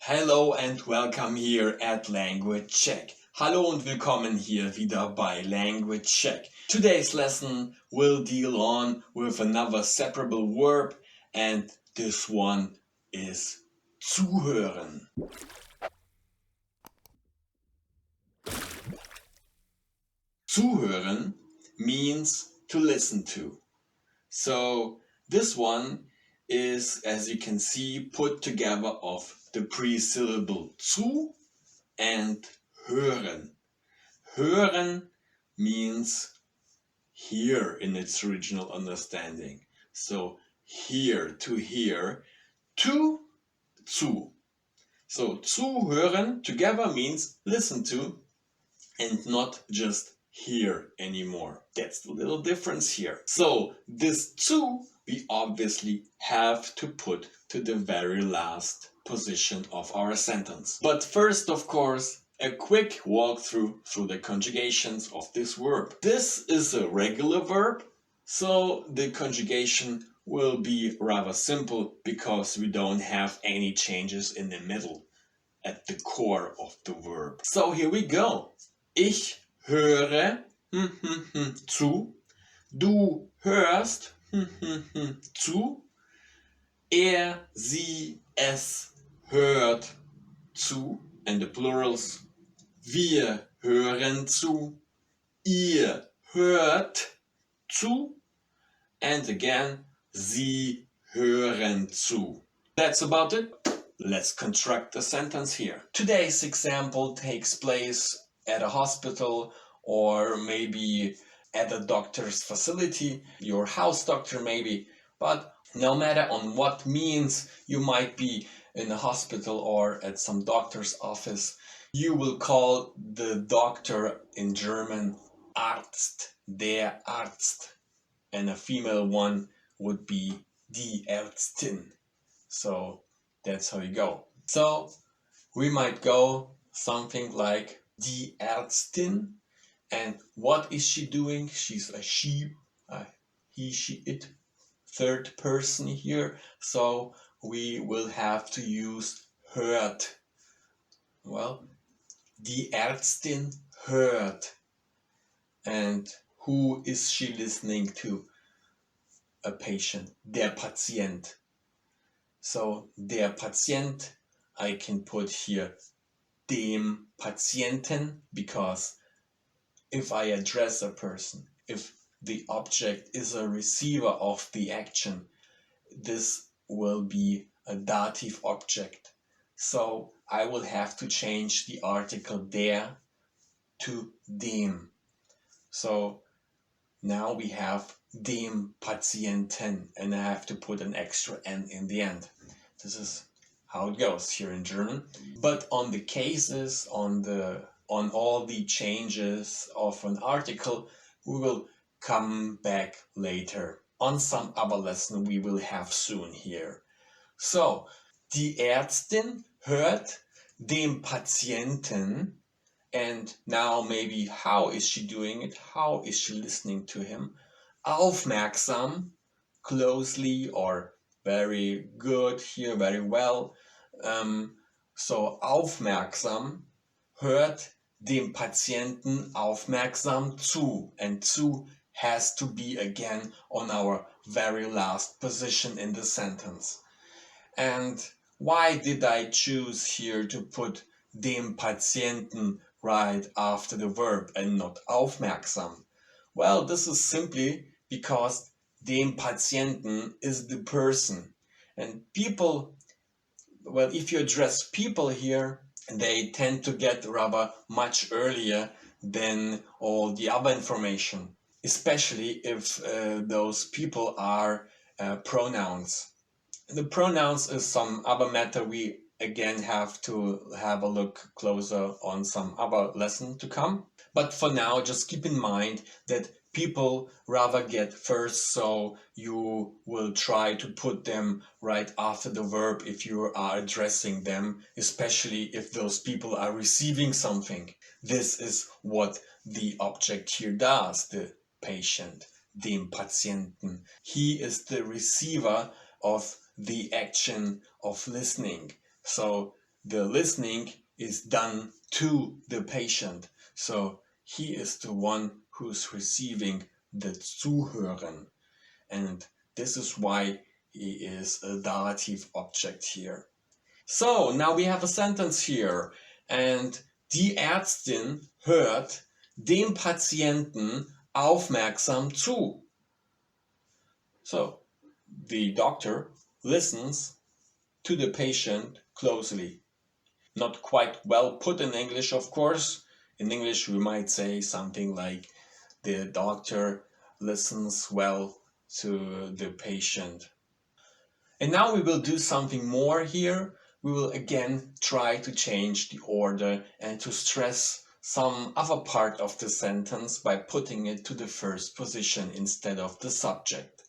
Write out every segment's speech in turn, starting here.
Hello and welcome here at Language Check. Hallo und willkommen hier wieder bei Language Check. Today's lesson will deal on with another separable verb, and this one is zuhören. Zuhören means to listen to. So this one is, as you can see, put together of the pre-syllable zu and hören. Hören means hear in its original understanding. So hear, to hear, to, zu. So zuhören together means listen to and not just hear anymore. That's the little difference here. So this zu we obviously have to put to the very last position of our sentence. But first, of course, a quick walkthrough through the conjugations of this verb. This is a regular verb, so the conjugation will be rather simple because we don't have any changes in the middle at the core of the verb. So here we go. Ich höre zu. Du hörst zu. Er, sie, es hört zu. And the plurals. Wir hören zu. Ihr hört zu. And again, sie hören zu. That's about it. Let's construct a sentence here. Today's example takes place at a hospital or maybe at a doctor's facility, your house doctor maybe, but no matter on what means you might be in a hospital or at some doctor's office, you will call the doctor in German Arzt, der Arzt, and a female one would be die Ärztin. So that's how you go. So we might go something like die Ärztin. And what is she doing? She's a she, he, she, it, third person here. So we will have to use hört. Well, die Ärztin hört. And who is she listening to? A patient, der Patient. So der Patient, I can put here dem Patienten, because if I address a person, if the object is a receiver of the action, this will be a dative object. So I will have to change the article der to dem. So now we have dem Patienten, and I have to put an extra N in the end. This is how it goes here in German. But on the cases, on all the changes of an article, we will come back later on some other lesson we will have soon here. So, die Ärztin hört dem Patienten, and now maybe how is she doing it? How is she listening to him? Aufmerksam, closely, or very good here, very well. So aufmerksam hört dem Patienten aufmerksam zu, and zu has to be again on our very last position in the sentence. And why did I choose here to put dem Patienten right after the verb and not aufmerksam? Well, this is simply because dem Patienten is the person, and people, well, if you address people here, they tend to get rather much earlier than all the other information, especially if those people are pronouns. The pronouns is some other matter we again have to have a look closer on some other lesson to come. But for now, just keep in mind that people rather get first, so you will try to put them right after the verb if you are addressing them, especially if those people are receiving something. This is what the object here does, the patient, dem Patienten. He is the receiver of the action of listening. So the listening is done to the patient. So he is the one who's receiving the zuhören. And this is why he is a dative object here. So now we have a sentence here. And die Ärztin hört dem Patienten aufmerksam zu. So the doctor listens to the patient closely. Not quite well put in English, of course. In English, we might say something like the doctor listens well to the patient. And now we will do something more here. We will again try to change the order and to stress some other part of the sentence by putting it to the first position instead of the subject.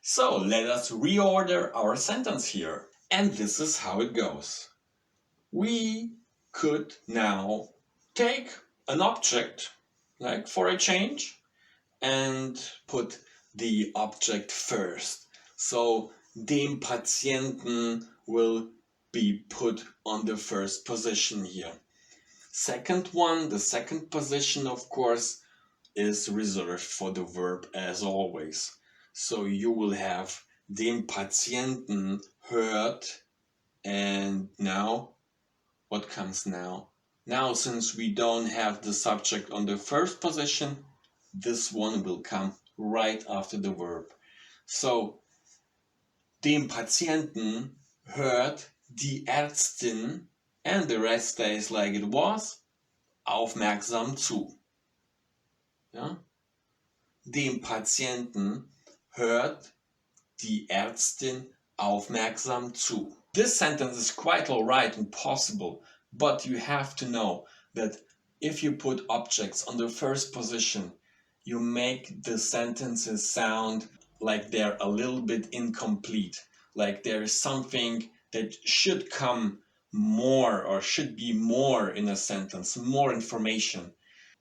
So let us reorder our sentence here. And this is how it goes. We could now take an object, like for a change, and put the object first. So dem Patienten will be put on the first position here. Second one, the second position, of course, is reserved for the verb as always. So you will have dem Patienten hört, and now what comes now? Now, since we don't have the subject on the first position, this one will come right after the verb. So, dem Patienten hört die Ärztin, and the rest stays like it was, aufmerksam zu. Ja? Dem Patienten hört die Ärztin aufmerksam zu. This sentence is quite alright and possible, but you have to know that if you put objects on the first position, you make the sentences sound like they're a little bit incomplete, like there is something that should come more or should be more in a sentence, more information,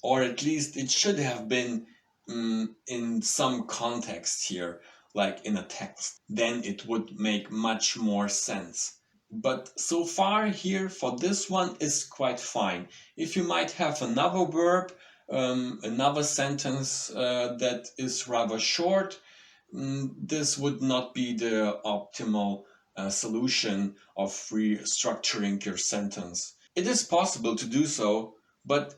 or at least it should have been in some context here, like in a text. Then it would make much more sense. But so far here for this one is quite fine. If you might have another verb, another sentence that is rather short, this would not be the optimal solution of restructuring your sentence. It is possible to do so, but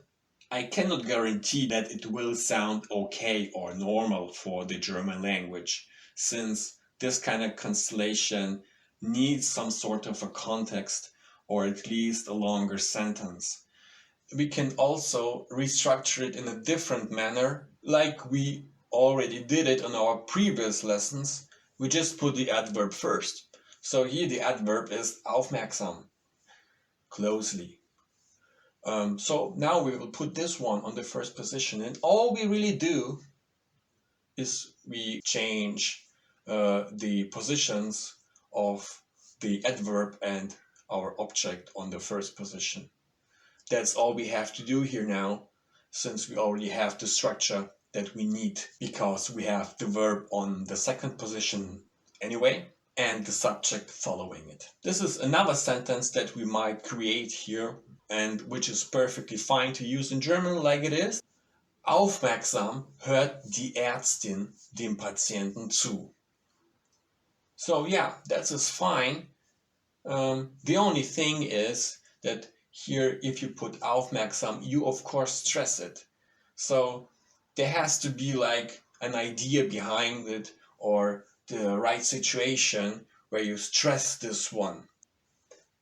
I cannot guarantee that it will sound okay or normal for the German language, since this kind of constellation needs some sort of a context or at least a longer sentence. We can also restructure it in a different manner, like we already did it on our previous lessons. We just put the adverb first. So here the adverb is aufmerksam, closely. So now we will put this one on the first position, and all we really do is we change the positions of the adverb and our object on the first position. That's all we have to do here now, since we already have the structure that we need, because we have the verb on the second position anyway and the subject following it. This is another sentence that we might create here and which is perfectly fine to use in German like it is. Aufmerksam hört die Ärztin dem Patienten zu. So yeah, that is fine. The only thing is that here, if you put aufmerksam, you of course stress it. So there has to be like an idea behind it or the right situation where you stress this one.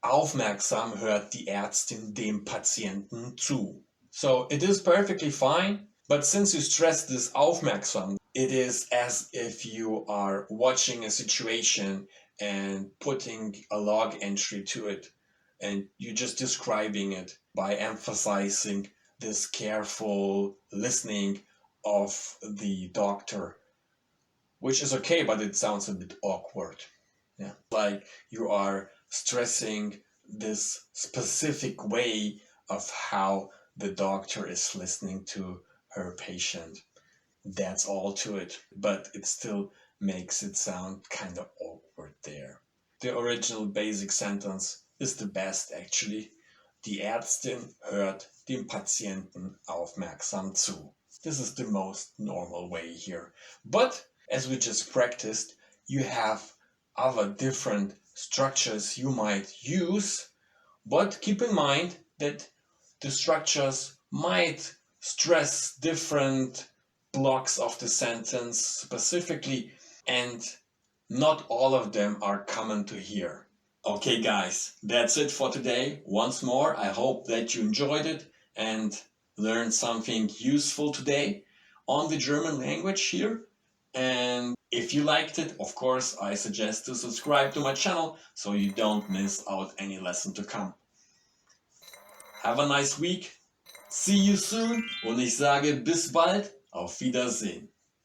Aufmerksam hört die Ärztin dem Patienten zu. So it is perfectly fine, but since you stress this aufmerksam, it is as if you are watching a situation and putting a log entry to it, and you're just describing it by emphasizing this careful listening of the doctor, which is okay, but it sounds a bit awkward. Yeah, like you are stressing this specific way of how the doctor is listening to her patient. That's all to it, but it still makes it sound kind of awkward there. The original basic sentence is the best actually. Die Ärztin hört dem Patienten aufmerksam zu. This is the most normal way here. But as we just practiced, you have other different structures you might use, but keep in mind that the structures might stress different blocks of the sentence specifically, and not all of them are common to here. Okay guys, that's it for today. Once more, I hope that you enjoyed it and learned something useful today on the German language here. And if you liked it, of course, I suggest to subscribe to my channel so you don't miss out any lesson to come. Have a nice week. See you soon und ich sage bis bald. Auf Wiedersehen.